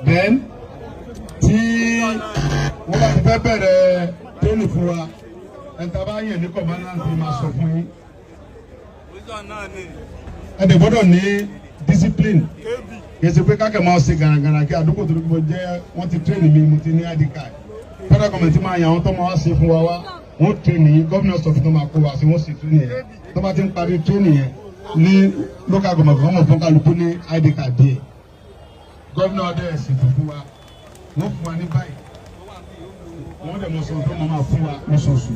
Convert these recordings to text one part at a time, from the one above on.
then tí wọ́n bá ti fẹ́ bẹ̀rẹ̀ tóní fún wa ẹ̀ta bá yẹ̀ ní kọ̀mánàntì máa sọ fún yín. ẹ dẹ̀ gbọ́dọ̀ ní discipline kì í ṣe pé kákẹ́ máa ṣe gàràgàrà kí àdúgbò tó gbogbo jẹ́ wọ́n ti train mi mo ti ní ID card federal government máa yàn àwọn tó máa wá ṣe fún wa wá wọ́n train ní governor sọ fún tó máa kó wa sí wọ́n sì train yẹn tó bá ti ń parí training yẹn ní local government wọ́n mọ̀ fún kálukú ní ID card díẹ̀ governor ọdẹ ẹ̀sìn tó fún wa wọ́n fún wa ní báyìí wọ́n dẹ̀ mọ̀ sọ tó máa fún wa lóṣooṣù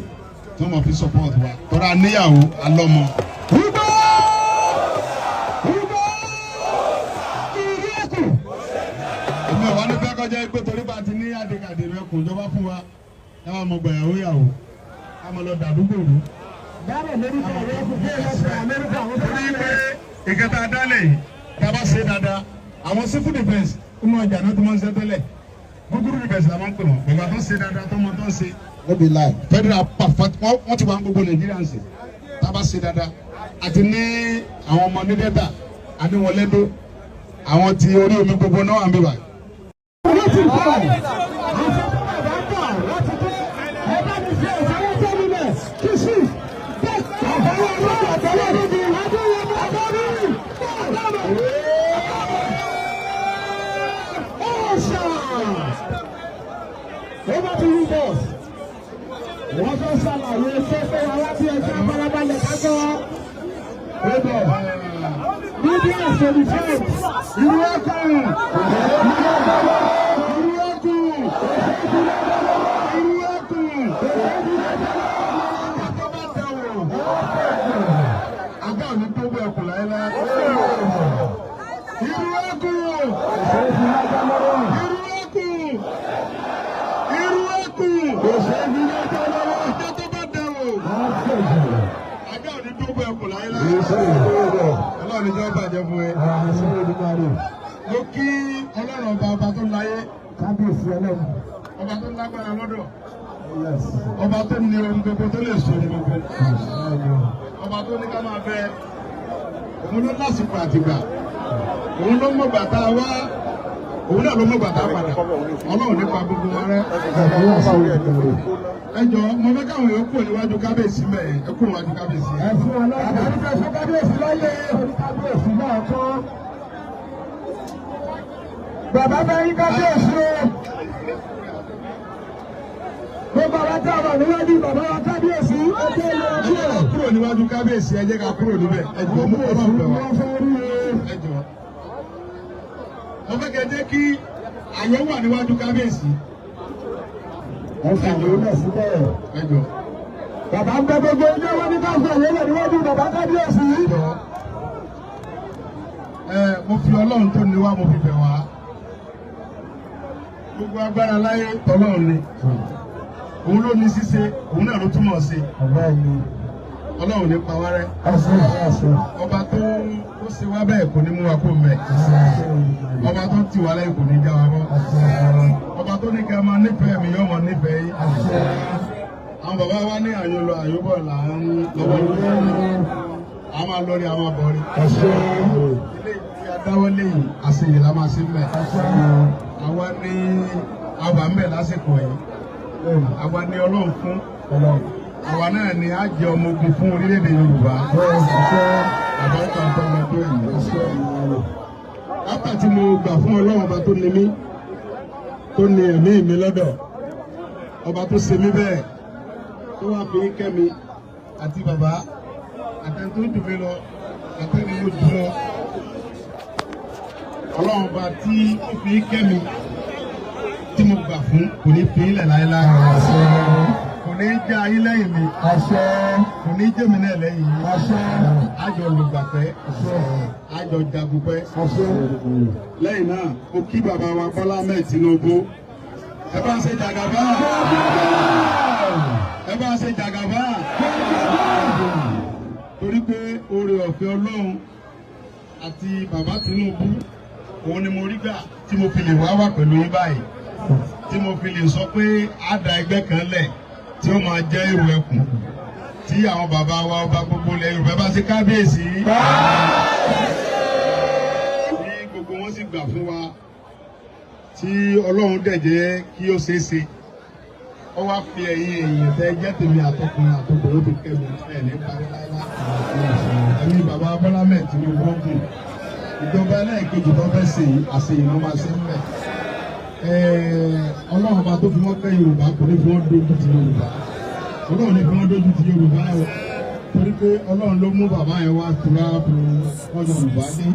tó máa fi support wa tọ́ra níyàwó alọ́mọ. èmi ò wá ní fẹ́ kọjá pé torí bá ti ní ID card rẹ kò jọba fún wa ẹ máa mọ gbàyàwó yàwó ká máa lọ dàdúgbò rú. torí pé ìkẹta dálẹ̀ yìí tá a bá ṣe dáadáa àwọn civil defence inú ọjà náà tó máa ń ṣe tẹ́lẹ̀ gúgúrú defence la máa ń pè wọ́n bàbá tó ṣe dáadáa tó máa tó ń ṣe. ó bí láì. federal wọ́n ti wá gbogbo nàìjíríà ń ṣe tá a bá ṣe dáadáa àti ní àwọn ọmọ ní dẹ́ta àníwọ̀lẹ́dọ́ àwọn tí orí omi gbogbo náà wà ń bí wa. wọ́n fẹ́ ṣàlàyé sọ́kọ́ alábí ẹja farabalẹ̀ kájọ́. níbi àṣẹlú fẹ́ẹ̀ ìlú ọkùn ìlú ọkùn ìlú ọkùn àgbà òní tó bú ẹkùn láéláé. ìlú ọkùn ọlọ́run ìjọba bàjẹ́ fún ẹ. mo kí ọlọ́run ọba tó láyé. kábíyèsí ọlọ́run. ọba tó lágbára lọ́dọ̀. ọba tó ní ohun gbogbo tó lè so ohun gbogbo. ọba tó ní ká máa bẹ. òun ló lásìkò àtìgbà. òun ló mọ̀gbà tá a wá. òun náà ló mọ̀gbà tá a padà. ọlọ́run nípa gbogbo wa rẹ. ẹ jọ mo fẹ́ káwọn èèyàn kúrò níwájú kábíyèsí mẹ́ẹ̀ ẹ kúrò níwájú kábíyèsí. ẹ fún wa lọ́wọ́ àbáríkà fún kábíyèsí lọ́lẹ̀ kábíyèsí náà kọ́. bàbá bá yín kábíyèsí o. gbogbo àwọn tá a wà níwájú bàbá wa kábíyèsí ó tó lọ sí ẹ. ẹ kúrò níwájú kábíyèsí ẹ jẹ́ ká kúrò níbẹ̀ ẹ jọ mú ọlọ́run bẹ̀ wá. ẹ jọ mo fẹ́ kẹ́ jẹ́ kí àyè wà níwájú kábíyèsí. Ẹ̀sìn ló lẹ̀ síbẹ̀. Ẹjọ́. Bàbá ń bẹ gbogbo ilé wọn ní káfíń àyẹ̀wò níwájú bàbá kábíyèsí. Mo fi ọlọ́run tó ní wá mo fi bẹ̀ wá. Gbogbo agbára láyé tọ́lọ́run ni. Òun ló ní ṣíṣe, òun náà ló túmọ̀ sí. Ọlọ́run ní pa wá rẹ́. Ọba tó ṣe wá bẹ́ẹ̀ kò ní mú wa kó mẹ́. Ọba tó ti wá lẹ́yìn kò ní já wa mọ́. Ọba tó ní kí a máa nífẹ̀ẹ́ mi yóò máa nífẹ̀ẹ́ yín. Àwọn bàbá wa ní àyọlọ àyọbọ̀ là ń lọ́wọ́ lórí. A máa lórí a máa bọ̀rí. Ilé tí a dáwọ́ léyìn àṣeyè la máa ṣe mẹ́. Àwa ní àwa mẹ́ lásìkò yìí. Àwa ní Ọlọ́run fún. Àwa náà ni a jẹ ọmọ ogun fún orílẹ̀-èdè Yorùbá. Àbáríkà ń tọ́ ọmọ tó yìí. Lápá tí mo gbà fún Ọlọ́run ọba tó ní mí. Tó ní ẹ̀mí mi lọ́dọ̀ ọba tó ṣe mí bẹ́ẹ̀ tó wá fi kẹ́ mi àti bàbá àtẹni tó dùn mí lọ àtẹni mo dùn lọ ọlọ́run ọba tí ó fi kẹ́ mi tí mo gbà fún kò ní fi ilẹ̀ láéláé kò ní já ayé lẹ́yìn mi kò ní jẹ́ mi náà lẹ́yìn mi àjọ lùgbàpẹ́ àjọ jagunpẹ́ lẹ́yìn náà mo kí bàbá wa Bọ́lá Ahmed Tinubu ẹ bá ń ṣe jàgàbá ẹ bá ń ṣe jàgàbá torí pé oore ọ̀fẹ́ Ọlọ́run àti bàbá Tinubu òun ni mo rí gbà tí mo fi lè wá pẹ̀lú yín báyìí tí mo fi lè sọ pé á da ẹgbẹ́ kan lẹ̀ tí ó máa jẹ́ èrò ẹkùn tí àwọn bàbá wa ọba gbogbo ilẹ̀ Yorùbá bá ṣe kábíyèsí. wọ́n sì gbà fún wa tí Ọlọ́run dẹ̀ jẹ́ kí ó ṣeé ṣe ó wá fi ẹ̀yin èèyàn tẹ́ jẹ́ tèmi àtọkùnrin àtọkùnrin tó kẹ́mi ẹ̀ ní parí láíláí ẹ̀mí bàbá Bọ́lá Ahmed Tinubu gùn ìjọba ẹlẹ́ẹ̀kejì tó fẹ́ ṣe àṣeyìn ló máa ṣe ń bẹ̀ Ọlọ́run bá tó fi wọ́n kẹ́ Yorùbá kò ní fi wọ́n dójú ti Yorùbá Ọlọ́run ní fi wọ́n dójú ti Yorùbá ẹ̀ torí pé Ọlọ́run ló mú bàbá yẹn wá tura wọ́n Yorùbá dé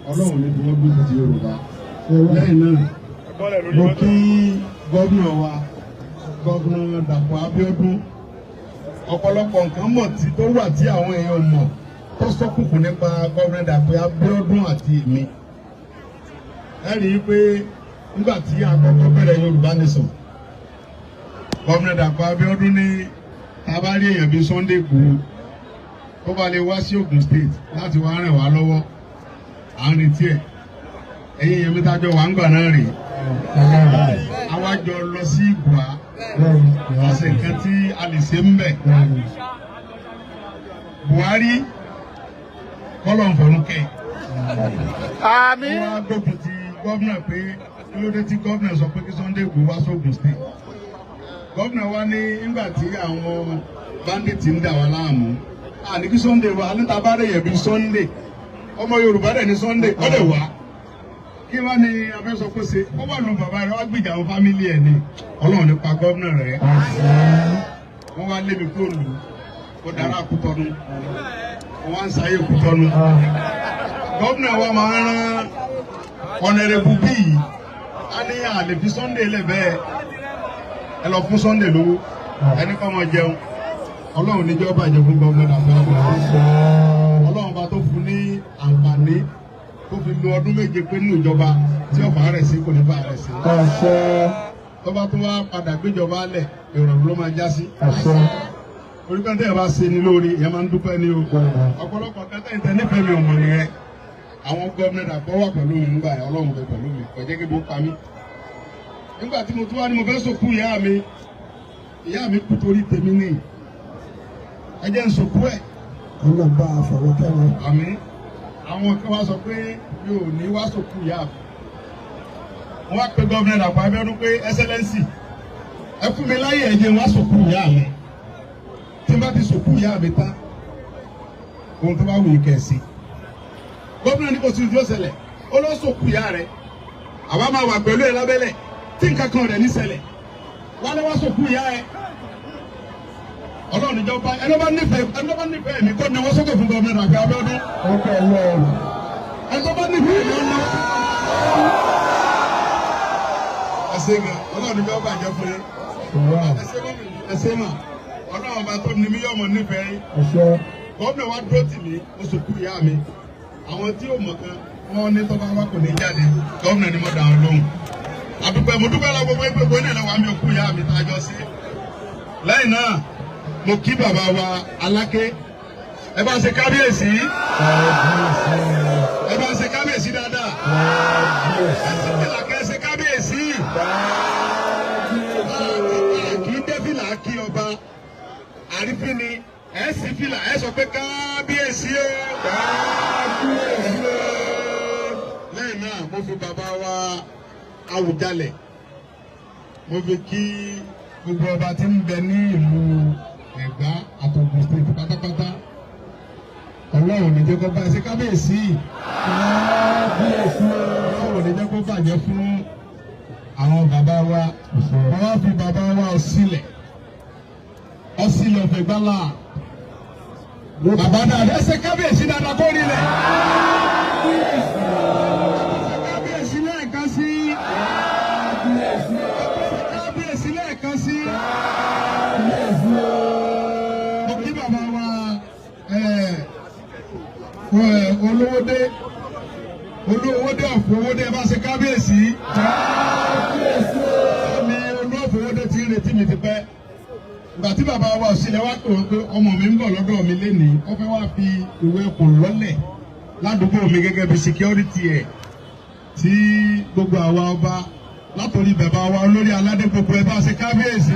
Ọlọ́run ní fi wọ́n dójú ti Yorùbá lẹ́yìn náà mo kí gómìnà wa gómìnà Dàpọ̀ Abíọ́dún ọ̀pọ̀lọpọ̀ nǹkan mọ̀ tí tó wà tí àwọn èèyàn mọ̀ tó sọ́kùnkùn nípa gómìnà Dàpọ̀ Abíọ́dún àti èmi ẹ rí i pé nígbà tí àkọ́kọ́ bẹ̀rẹ̀ Yorùbá Nation gómìnà Dàpọ̀ Abíọ́dún ní tabari èèyàn bíi Sunday Igboho tó bá lè wá sí Ogun State láti wá rìn wá lọ́wọ́ à ń retí ẹ̀ ẹ̀yin èèyàn mi tájọ wà ń gbà náà rèé àwa jọ lọ sí Ìgbà ọ̀sẹ̀ kan tí a lè ṣe ń bẹ̀ Buhari kọ́lọ̀ ń fọ̀rún kẹ́ wọ́n á gbógun ti gómìnà pé kí ló dé tí gómìnà sọ pé kí Sunday Igboho wá sógun State gómìnà wa ní nígbà tí àwọn bandit ń dà wá láàmú àní kí Sunday wá níta bá rẹ̀ yẹ̀ bí Sunday ọmọ Yorùbá dẹ̀ ní Sunday ó dẹ̀ wá kí wá ní abẹ́sọ kó ṣe ó wà lù bàbá rẹ̀ wá gbìjà àwọn fámìlì ẹ̀ ní Ọlọ́run nípa gómìnà rẹ̀ wọ́n wá lé mi kúrò lù ó dára Kútọ́nù wọ́n wá ń sáyé Kútọ́nù gómìnà wa máa ń rán ọ̀nẹ́rẹ́bù bíi a ní àlè fi Sunday lẹ̀ bẹ́ẹ̀ ẹ lọ fún Sunday lówó ẹni kọ́ ọmọ jẹun Ọlọ́run níjọ́ bàjẹ́ fún gómìnà Ọlọ́run bá tó fún ní àǹfààní tó fi lo ọdún méje pé nínú ìjọba tí ọ̀fà rẹ̀ sí kò ní bá rẹ̀ sí. tó bá tó wá padà gbéjọba lẹ̀ ìrọ̀rùn ló máa já sí. orí pẹ́ńtẹ́ yẹn bá ṣe ni lórí ìyẹn máa ń dúpẹ́ ní o. ọ̀pọ̀lọpọ̀ kẹtẹ́ ìtẹ́ nífẹ̀ẹ́ mi ọmọ nìyẹn àwọn gómìnà Dàpọ̀ wà pẹ̀lú mi nígbà yẹn Ọlọ́run bẹ pẹ̀lú mi kò jẹ́ kí bó pa mí. nígbà tí mo tún wá ní mo fẹ́ sòkú ìyá mi kú torí tèmi ní ẹ jẹ́ n sòkú ẹ̀. Ọlọ́run bá a fọwọ́ kẹ́wọ́. àmín àwọn kan wá sọ pé mi ò ní wá sòkú ìyá mi wọ́n wá pe gómìnà Dàpọ̀ Abíọ́dún pé ẹsẹlẹ́nsì ẹ fún mi láyé ẹ jẹ́ n wá sòkú ìyá mi tí n bá ti sòkú ìyá mi tán ohun tó bá wù í kẹ̀sì gómìnà ní kò sí ojú ọ̀sẹ̀lẹ̀ ó lọ sòkú ìyá rẹ̀ àwa máa wà pẹ̀lú ẹ lábẹ́lẹ̀ tí nǹkan kan rẹ̀ ní ṣẹlẹ̀ wá lọ wá sòkú ìyá ẹ Ọlọ́run ìjọba ẹni bá nífẹ̀ẹ́ mi kó ní wọ́n sókè fún gómìnà Dàpọ̀ Abíọ́dún. ẹni bá nífẹ̀ẹ́ mi ọ̀nà. ẹsẹ̀ gan Ọlọ́run ìjọba bàjẹ́ fún yín. ẹsẹ̀ mà Ọlọ́run ọba tó ní mí yọ̀mọ̀ nífẹ̀ẹ́ yín. gómìnà wa dúró tì mí oṣù kú ìyá mi àwọn tí yóò mọ̀ kan wọ́n ní tọ́ba wa kò ní jáde gómìnà ni mo dà ọ́ lóhùn. àdúpẹ́ mo dúpẹ́ lọ gbogbo ẹgbẹ́ gbogbo nílẹ̀ wa mi ò kú ìyá mi tá a jọ sí. lẹ́yìn náà mo kí bàbá wa Aláké ẹ bá ń ṣe kábíyèsí ẹ bá ń ṣe kábíyèsí dáadáa ẹ ṣe kábíyèsí kì í dé fìlà kí ọba àrífín ni ẹ sì fìlà ẹ sọ pé kábíyèsí o kábíyèsí o. lẹ́yìn náà mo fi bàbá wa Àwùjalẹ̀ mo fi kí gbogbo ọba tí ń bẹ ní ìlú Ẹ̀gbá àtọ̀gùn state pátápátá Ọlọ́run ní jẹ́ kó bá ẹsẹ̀ kábíyèsí Ọlọ́run ní jẹ́ kó bàjẹ́ fún àwọn bàbá wa wọ́n wá fi bàbá wa Ọ̀sílẹ̀ ọ̀fẹ́ gbálà bàbá dáadáa ẹsẹ̀ kábíyèsí dáadáa kó rí lẹ̀ kábíyèsí lẹ́ẹ̀kan sí kábíyèsí lẹ́ẹ̀kan sí. olówódé ọ̀fọwódé bá ṣe kábíyèsí ní olóòfowódé tí ń retí mi ti pẹ́ ìgbà tí bàbá wa Ọ̀sílẹ̀ wá pè wọ́n pé ọmọ mi ń bọ̀ lọ́dọ̀ mi lénìí ó fẹ́ wá fi ìwé ẹkùn lọ́lẹ̀ ládùúgbò mi gẹ́gẹ́ bí security ẹ̀ tí gbogbo àwa ọba látòrí bàbá wa olórí aládé gbogbo ẹ bá ṣe kábíyèsí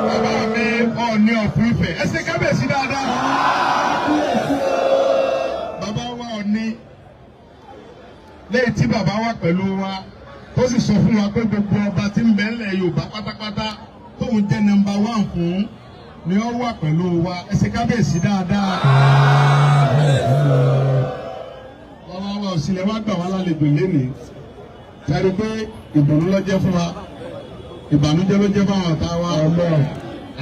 bàbá mi Ọọ̀ni of Ifẹ̀ ẹ ṣe kábíyèsí dáadáa. lẹ́yìn tí bàbá wà pẹ̀lú wa tó sì sọ fún wa pé gbogbo ọba tí ń bẹ ńlẹ̀ Yorùbá pátápátá tóun jẹ́ nọ́mbà 1 fún ni ó wà pẹ̀lú wa ẹ ṣe kábíyèsí dáadáa. bàbá wa òsìlẹ̀ wá gbà wá lálejò lénìí sáré pé ìdùnnú ló jẹ́ fún wa ìbànújẹ́ ló jẹ́ fáwọn ọ̀tá wa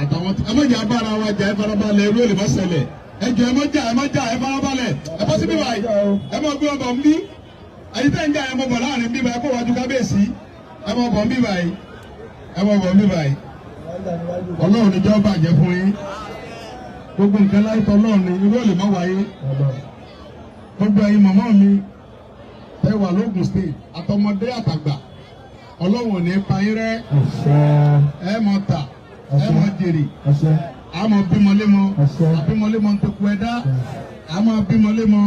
àtàwọn tí ẹ má jẹ́ abára wa jà ẹ farabalẹ̀ irú èlé má ṣẹlẹ̀ ẹ jọ ẹ má jà ẹ farabalẹ̀ ẹ bọ́ sí bíbá yìí ẹ má gbé ọbọ̀ ń bí àyíká ń jà ẹ má bọ̀ láàrin bíbá ẹ kó wájú kábíyèsí ẹ má bọ̀ ń bíbá yìí ẹ má bọ̀ ń bíbá yìí Ọlọ́run níjọ́ bàjẹ́ fún yín gbogbo nǹkan láyé tọ́ Ọlọ́run ní irú èlé má wáyé gbogbo ẹ̀yin màmá mi ẹ wà lóògùn state àtọmọdé àtàgbà Ọlọ́run ò ní pa yín rẹ́ ẹ mọ̀ ta ẹ mọ̀ jèrè àmọ́ bímọlémọ àbímọlémọ ń tẹkù ẹ̀dá àmọ́ bímọlémọ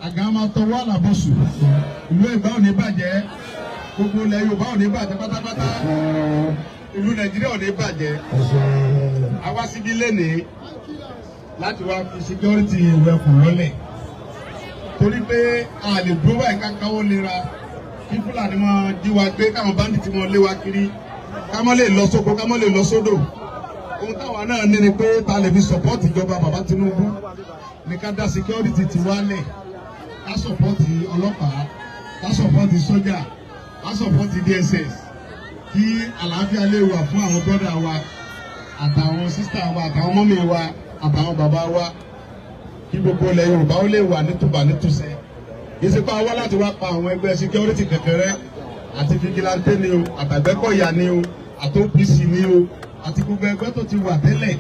àgàn máa tọwọ́ àlàbọ̀sù ìlú Ẹ̀gbá ò ní bàjẹ́ gbogbo ilẹ̀ Yorùbá ò ní bàjẹ́ pátápátá ìlú Nàìjíríà ò ní bàjẹ́ àwa síbi lénìí láti wá fi security ìwẹ̀ kù lọ́lẹ̀ torí pé a lè dúró báyìí kákáwó lera kí Fúlàní máa jí wa gbé káwọn báńdíìtì máa lé wa kiri ká má lè lọ sóko ká má lè lọ sódò ohun táwa náà ní ni pé ta lè fi sọpọ́ọ̀tì ìjọba bàbá Tinubu ní ká dá security ti wálẹ̀ ká sọpọ́ọ̀tì ọlọ́pàá ká sọpọ́ọ̀tì sójà ká sọpọ́ọ̀tì DSS kí àlàáfíà lè wà fún àwọn bọ́dà wa àtàwọn sísítà wa àtàwọn mọ́mì wa àtàwọn bàbá wa kí gbogbo ilẹ̀ Yorùbá ó lè wà nítùbà nítùsẹ̀ ìsìnkú wá láti wá pa àwọn ẹgbẹ́ security kékeré àti fìgìláńtì ni o àtàgbẹ́kọ̀yà ni o àti OPC ni o àti gbogbo ẹgbẹ́ tó ti wà tẹ́lẹ̀.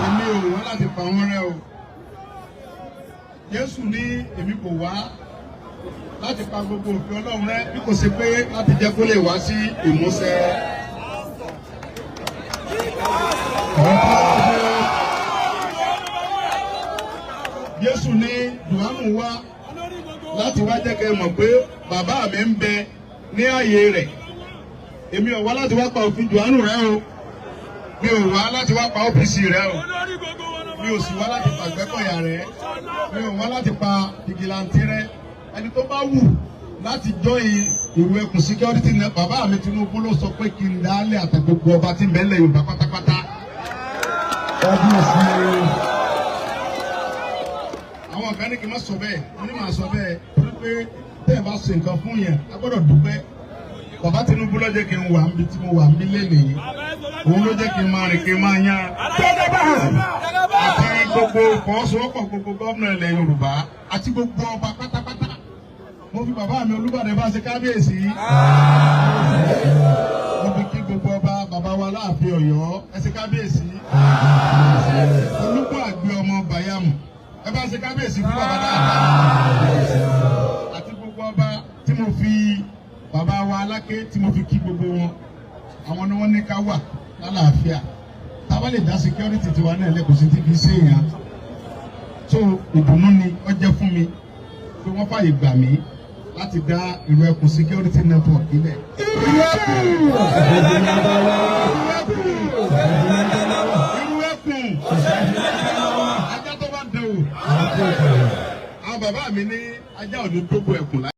èmi ò wá láti pa wọ́n rẹ́ o Jésù ní èmi kò wá láti pa gbogbo òfin Ọlọ́run rẹ́ bí kò ṣe pé láti jẹ́ kó lè wá sí ìmúṣẹ. Jésù ní Jòhánù wá láti wá jẹ́ kẹ́ mọ̀ pé bàbá mi ń bẹ ní ààyè rẹ̀ èmi ò wá láti wá pa òfin Jòhánù rẹ́ o mi ò wá láti wá pa OPC rẹ́ o mi ò sì wá láti pa Àgbẹ̀kọ̀yà rẹ́ mi ò wá láti pa fìgìláńtì rẹ́ ẹni tó bá wù láti join ìwé ẹkùn security náà bàbá mi Tinubu ló sọ pé kí n dálé àtàgbogbo ọba tí ń bẹ lẹ̀ Yorùbá pátápátá. àwọn kan ní kí n má sọ bẹ́ẹ̀ wọ́n ní màá sọ bẹ́ẹ̀ torí pé tẹ́ ẹ bá ṣe nǹkan fún yẹn a gbọ́dọ̀ dúpẹ́ bàbá Tinubu ló jẹ́ kí n wà níbi tí mo wà níbi lẹ́nìí òun ló jẹ́ kí n máa rìn kí n máa yan àti gbogbo fọwọ́sowọ́pọ̀ gbogbo gómìnà ilẹ̀ Yorùbá àti gbogbo ọba pátápátá mo fi bàbá mi Olúbàdàn bá ṣe kábíyèsí mo fi kí gbogbo ọba bàbá wa láàfin Ọ̀yọ́ ẹ ṣe kábíyèsí Olúkọ̀ àgbẹ̀ ọmọ Bàyámù ẹ bá ṣe kábíyèsí fún bàbá dáadáa àti gbogbo ọba tí mo fi bàbá wa Aláké tí mo fi kí gbogbo wọn àwọn ni wọ́n ní ká wà lálàáfíà táwa lè dá security tiwa náà lẹ́kọ̀ọ́ sí ti fi ṣe èèyàn tó ìdùnnú ni ó jẹ́ fún mi pé wọ́n fàyè gbà mí láti dá ìlú ẹkùn security network ilẹ̀. ìlú ẹkùn ajá tó bá dẹ̀wò àwọn bàbá mi ní ajá ò ní gbogbo ẹkùn láyé.